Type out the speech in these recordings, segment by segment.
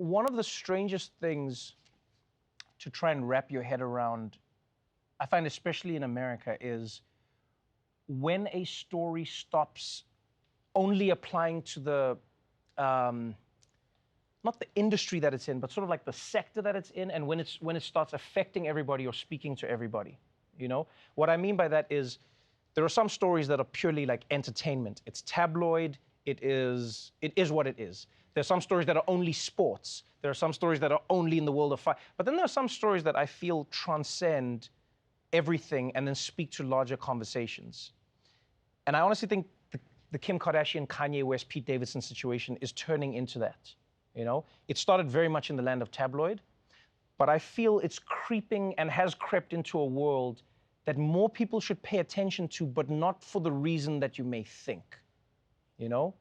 one of the strangest things to try and wrap your head around, I find especially in America, is when a story stops only applying to the, not the industry that it's in, but sort of like the sector that it's in, and when it starts affecting everybody or speaking to everybody, you know? What I mean by that is, there are some stories that are purely like entertainment. It's tabloid, it is what it is. There's some stories that are only sports. There are some stories that are only in the world of fight. But then there are some stories that I feel transcend everything and then speak to larger conversations. And I honestly think the Kim Kardashian, Kanye West, Pete Davidson situation is turning into that, you know? It started very much in the land of tabloid, but I feel it's creeping and has crept into a world that more people should pay attention to, but not for the reason that you may think, you know?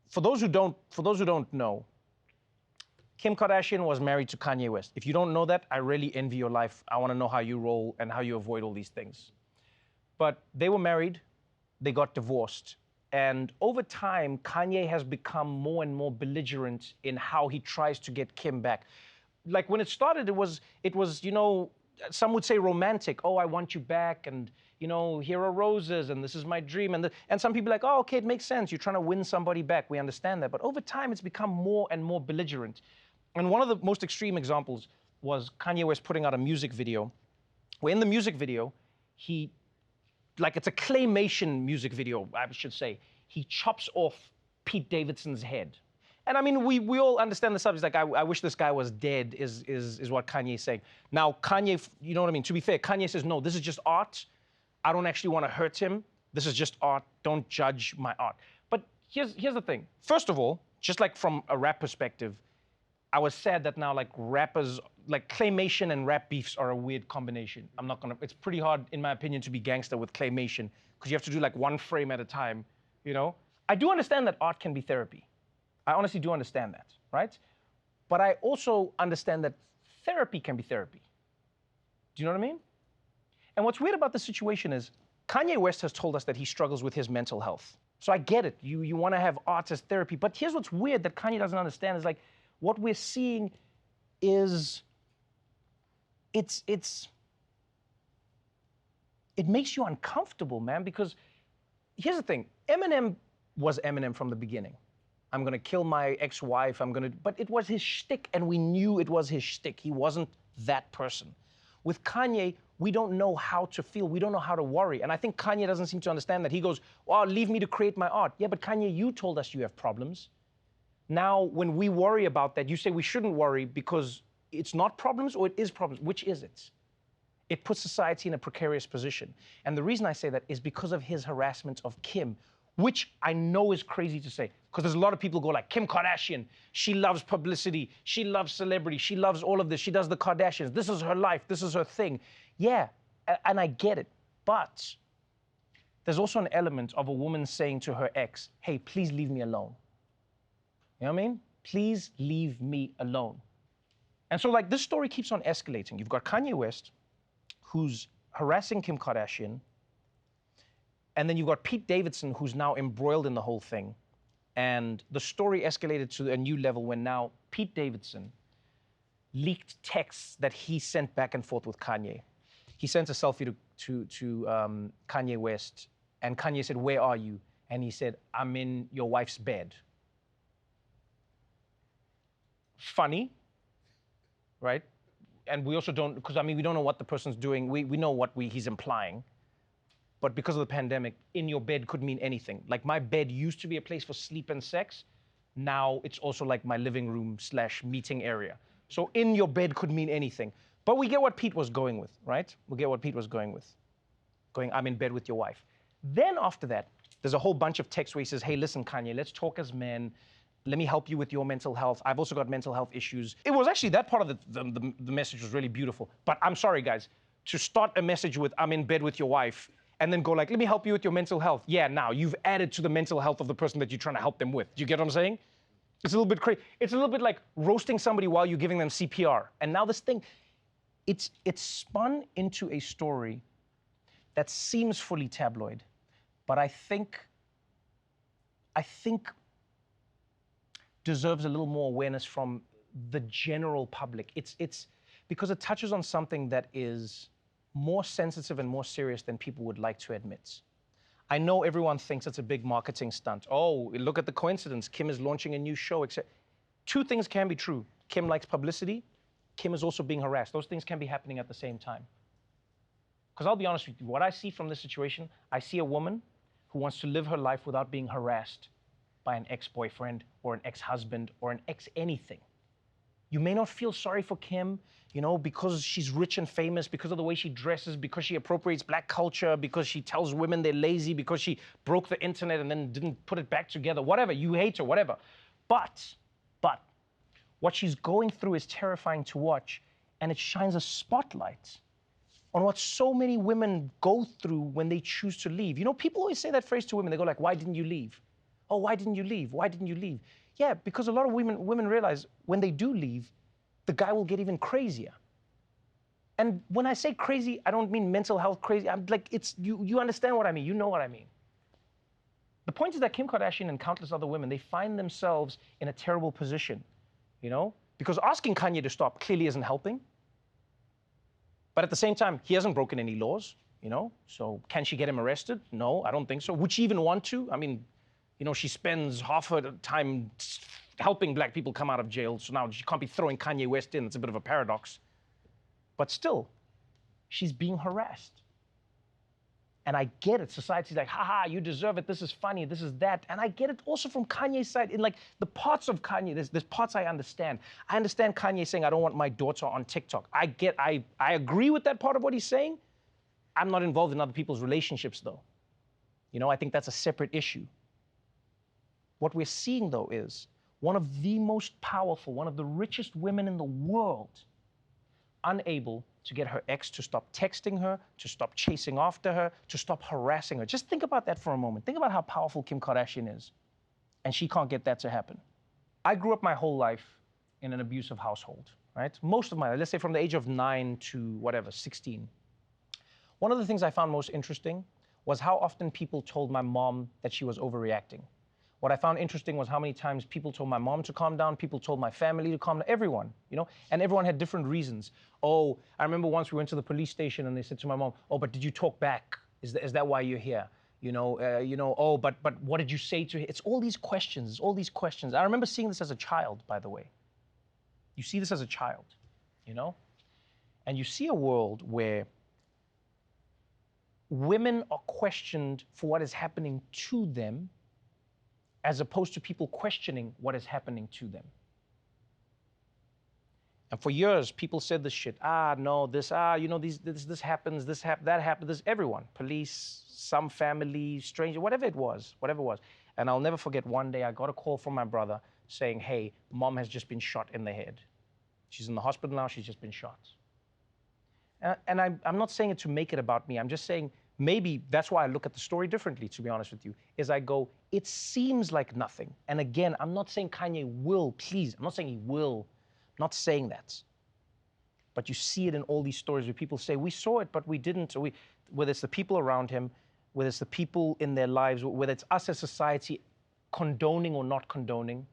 For those who don't know, Kim Kardashian was married to Kanye West. If you don't know that, I really envy your life. I want to know how you roll and how you avoid all these things. But they were married, they got divorced. And over time, Kanye has become more and more belligerent in how he tries to get Kim back. Like when it started, it was, you know, some would say romantic. Oh, I want you back, and you know, here are roses, and this is my dream. And some people are like, oh, okay, it makes sense. You're trying to win somebody back. We understand that. But over time, it's become more and more belligerent. And one of the most extreme examples was Kanye West putting out a music video, where in the music video, like it's a claymation music video, I should say, he chops off Pete Davidson's head. And I mean, we all understand the subject. Like, I wish this guy was dead is what Kanye's saying. Now, Kanye, you know what I mean? To be fair, Kanye says, no, this is just art. I don't actually want to hurt him. This is just art. Don't judge my art. But here's the thing. First of all, just like from a rap perspective, I was sad that now like rappers, like claymation and rap beefs are a weird combination. It's pretty hard, in my opinion, to be gangster with claymation, because you have to do like one frame at a time, you know? I do understand that art can be therapy. I honestly do understand that, right? But I also understand that therapy can be therapy. Do you know what I mean? And what's weird about the situation is Kanye West has told us that he struggles with his mental health. So I get it. You want to have art as therapy. But here's what's weird that Kanye doesn't understand is like what we're seeing is it makes you uncomfortable, man, because here's the thing. Eminem was Eminem from the beginning. I'm gonna kill my ex-wife, but it was his shtick, and we knew it was his shtick. He wasn't that person. With Kanye, we don't know how to feel, we don't know how to worry. And I think Kanye doesn't seem to understand that. He goes, well, leave me to create my art. Yeah, but Kanye, you told us you have problems. Now, when we worry about that, you say we shouldn't worry because it's not problems or it is problems. Which is it? It puts society in a precarious position. And the reason I say that is because of his harassment of Kim, which I know is crazy to say, because there's a lot of people who go like, Kim Kardashian, she loves publicity, she loves celebrity, she loves all of this, she does the Kardashians, this is her life, this is her thing. Yeah, and I get it, but there's also an element of a woman saying to her ex, hey, please leave me alone. You know what I mean? Please leave me alone. And so like this story keeps on escalating. You've got Kanye West, who's harassing Kim Kardashian, and then you've got Pete Davidson, who's now embroiled in the whole thing. And the story escalated to a new level when now Pete Davidson leaked texts that he sent back and forth with Kanye. He sent a selfie to Kanye West, and Kanye said, where are you? And he said, I'm in your wife's bed. Funny, right? And we also don't, because I mean, we don't know what the person's doing. We know what he's implying. But because of the pandemic, in your bed could mean anything. Like my bed used to be a place for sleep and sex. Now it's also like my living room / meeting area. So in your bed could mean anything. But we get what Pete was going with, right? We get what Pete was going with. I'm in bed with your wife. Then after that, there's a whole bunch of texts where he says, hey, listen, Kanye, let's talk as men. Let me help you with your mental health. I've also got mental health issues. It was actually, that part of the message was really beautiful. But I'm sorry, guys, to start a message with, I'm in bed with your wife, and then go like, let me help you with your mental health. Yeah, now you've added to the mental health of the person that you're trying to help them with. Do you get what I'm saying? It's a little bit crazy. It's a little bit like roasting somebody while you're giving them CPR. And now this thing, it's spun into a story that seems fully tabloid, but I think deserves a little more awareness from the general public. It's because it touches on something that is more sensitive and more serious than people would like to admit. I know everyone thinks it's a big marketing stunt. Oh, look at the coincidence. Kim is launching a new show, etc. Two things can be true. Kim likes publicity. Kim is also being harassed. Those things can be happening at the same time. Because I'll be honest with you, what I see from this situation, I see a woman who wants to live her life without being harassed by an ex-boyfriend or an ex-husband or an ex-anything. You may not feel sorry for Kim, because she's rich and famous, because of the way she dresses, because she appropriates black culture, because she tells women they're lazy, because she broke the internet and then didn't put it back together, whatever, you hate her, whatever. But, what she's going through is terrifying to watch, and it shines a spotlight on what so many women go through when they choose to leave. People always say that phrase to women. They go like, why didn't you leave? Oh, why didn't you leave? Why didn't you leave? Yeah, because a lot of women realize when they do leave, the guy will get even crazier. And when I say crazy, I don't mean mental health crazy. I'm like, you understand what I mean. You know what I mean. The point is that Kim Kardashian and countless other women, they find themselves in a terrible position, because asking Kanye to stop clearly isn't helping. But at the same time, he hasn't broken any laws, so can she get him arrested? No, I don't think so. Would she even want to? I mean, she spends half her time helping black people come out of jail, so now she can't be throwing Kanye West in. It's a bit of a paradox. But still, she's being harassed. And I get it. Society's like, haha, you deserve it. This is funny. This is that. And I get it also from Kanye's side. In like the parts of Kanye, there's parts I understand. I understand Kanye saying, I don't want my daughter on TikTok. I agree with that part of what he's saying. I'm not involved in other people's relationships, though. I think that's a separate issue. What we're seeing, though, is one of the most powerful, one of the richest women in the world, unable to get her ex to stop texting her, to stop chasing after her, to stop harassing her. Just think about that for a moment. Think about how powerful Kim Kardashian is. And she can't get that to happen. I grew up my whole life in an abusive household, right? Most of my life, let's say from the age of 9 to 16. One of the things I found most interesting was how often people told my mom that she was overreacting. What I found interesting was how many times people told my mom to calm down, people told my family to calm down, everyone, and everyone had different reasons. Oh, I remember once we went to the police station and they said to my mom, oh, but did you talk back? Is that why you're here? Oh, but what did you say to him? It's all these questions, I remember seeing this as a child, by the way. You see this as a child, and you see a world where women are questioned for what is happening to them, as opposed to people questioning what is happening to them. And for years, people said this shit. No, this happens, that happens, this, everyone. Police, some family, stranger, whatever it was. And I'll never forget one day I got a call from my brother saying, hey, mom has just been shot in the head. She's in the hospital now, she's just been shot. And I'm not saying it to make it about me. I'm just saying, maybe that's why I look at the story differently, to be honest with you, is I go, it seems like nothing. And again, I'm not saying Kanye will, please. I'm not saying he will. I'm not saying that. But you see it in all these stories where people say, we saw it, but we didn't. Whether it's the people around him, whether it's the people in their lives, whether it's us as society condoning or not condoning.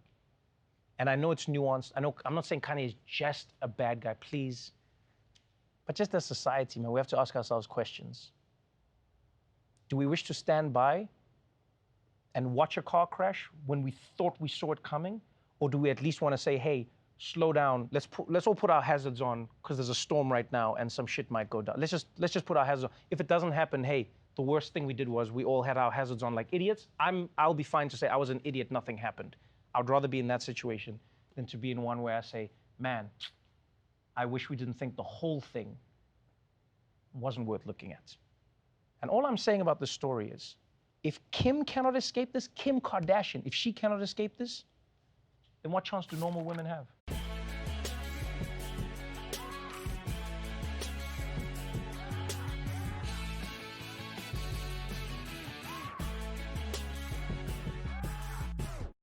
And I know it's nuanced. I'm not saying Kanye is just a bad guy, please. But just as society, man, we have to ask ourselves questions. Do we wish to stand by and watch a car crash when we thought we saw it coming? Or do we at least want to say, hey, slow down, let's all put our hazards on because there's a storm right now and some shit might go down. Let's just put our hazards on. If it doesn't happen, hey, the worst thing we did was we all had our hazards on like idiots. I'll be fine to say I was an idiot, nothing happened. I'd rather be in that situation than to be in one where I say, man, I wish we didn't think the whole thing wasn't worth looking at. And all I'm saying about this story is, if Kim cannot escape this, Kim Kardashian, if she cannot escape this, then what chance do normal women have?